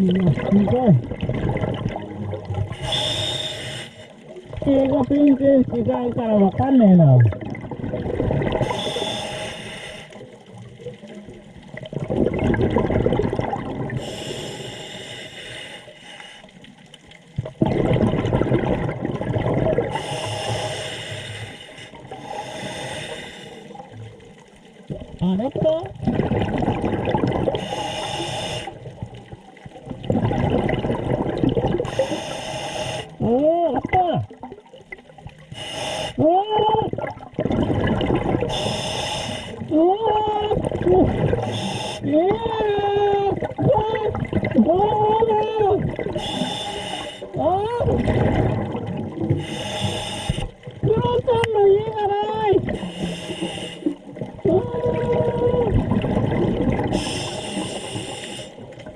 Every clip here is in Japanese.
すごい。映画全然違うからわかんねえな。あれか？おー、あった！おー！おー！クロちゃんの家がない！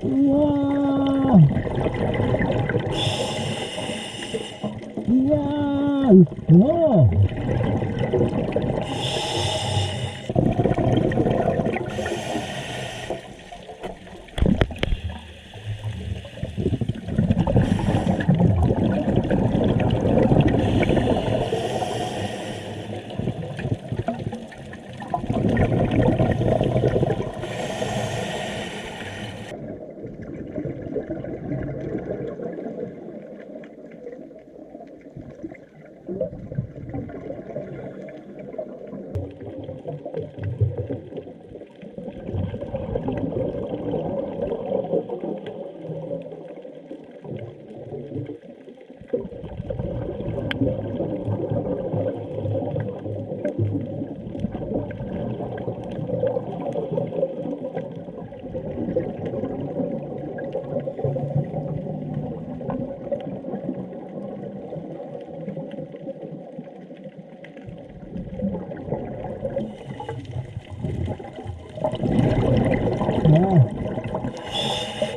うわー！いやー、うそー！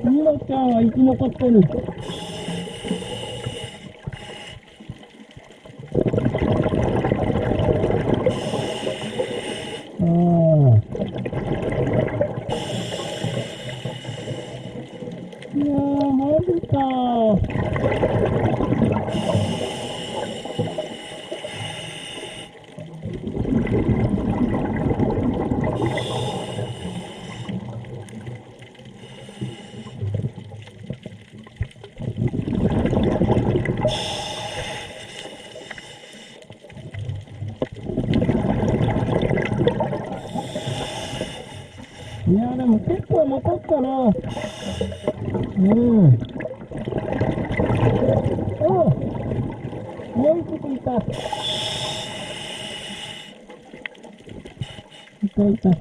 ミロちゃんは生き残ってる。いやー、マジかー。いやーでも結構残ったな。もう一匹いた。いた。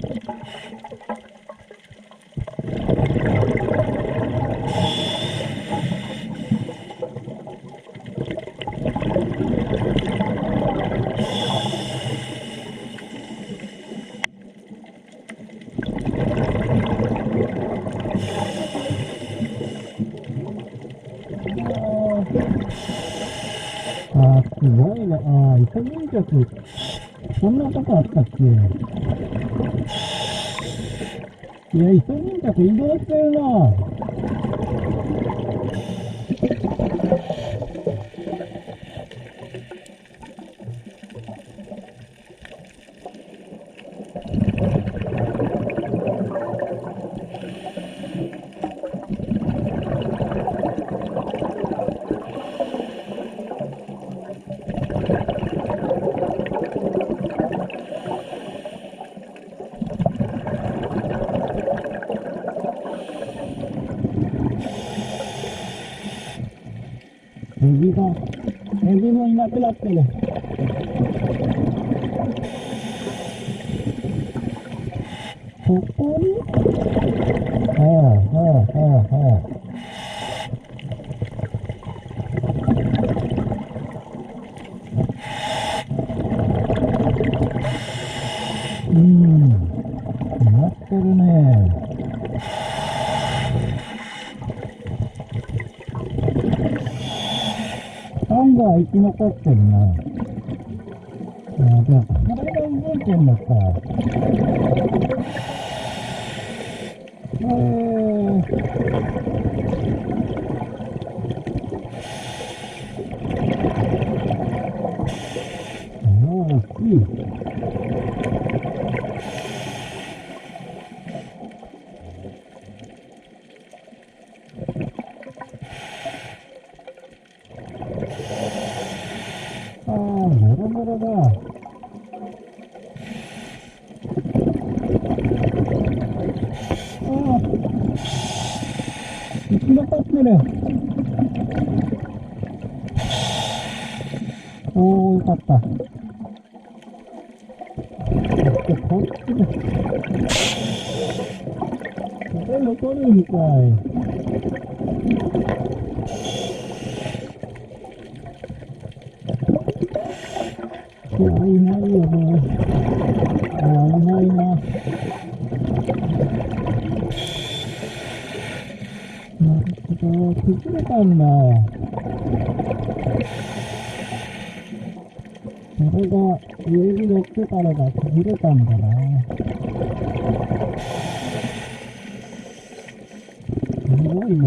すごいね。イソギンチャク、そんなとこあったっけ？いや、イソギンチャク移動してるな。エビもいなくなってる。ここに？なってるね。サンゴは生き残ってるな。じゃあ、これが動いてんのか。大きい。ボロボロだ。生き残ってる。おー、よかった。そしてこっちで。これ残るみたい。いや、いないよね。いないな。なるほど、崩れたんだ。それが上に乗ってたのが崩れたんだな。すごいね。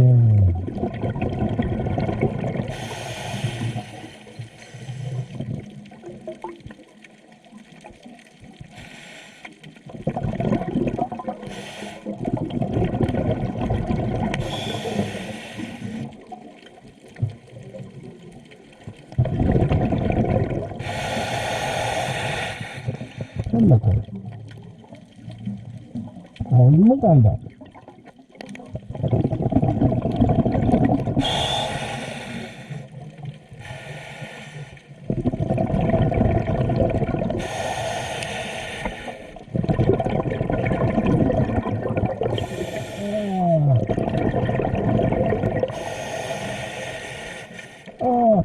なんだこれ。芋貝だ。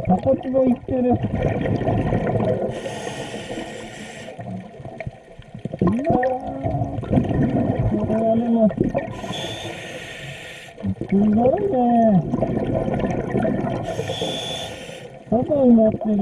タコツボいってる。これはでも、すごいね。外になってる。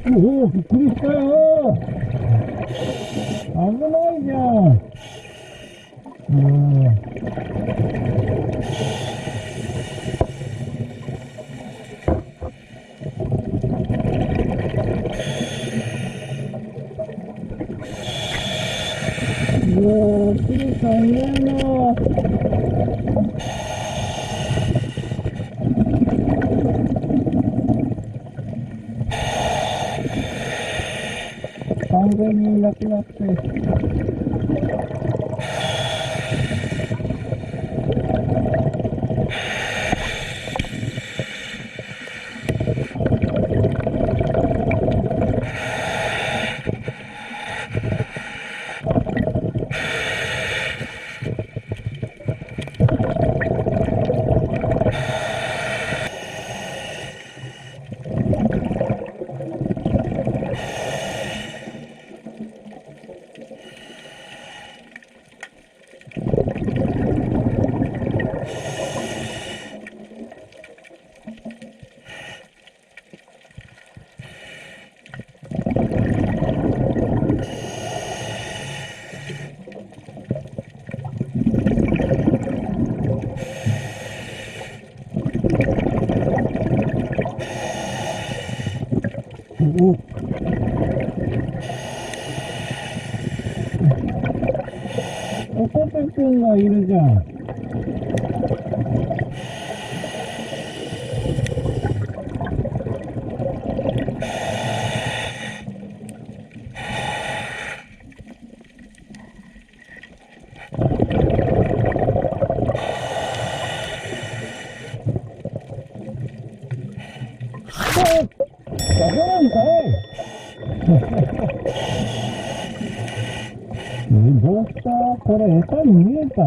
おお、びっくりしたよ。危ないじゃん。クロさんいないな。完全にいなくなって。おこてくんがいるじゃん。どうした？これ餌に見えた？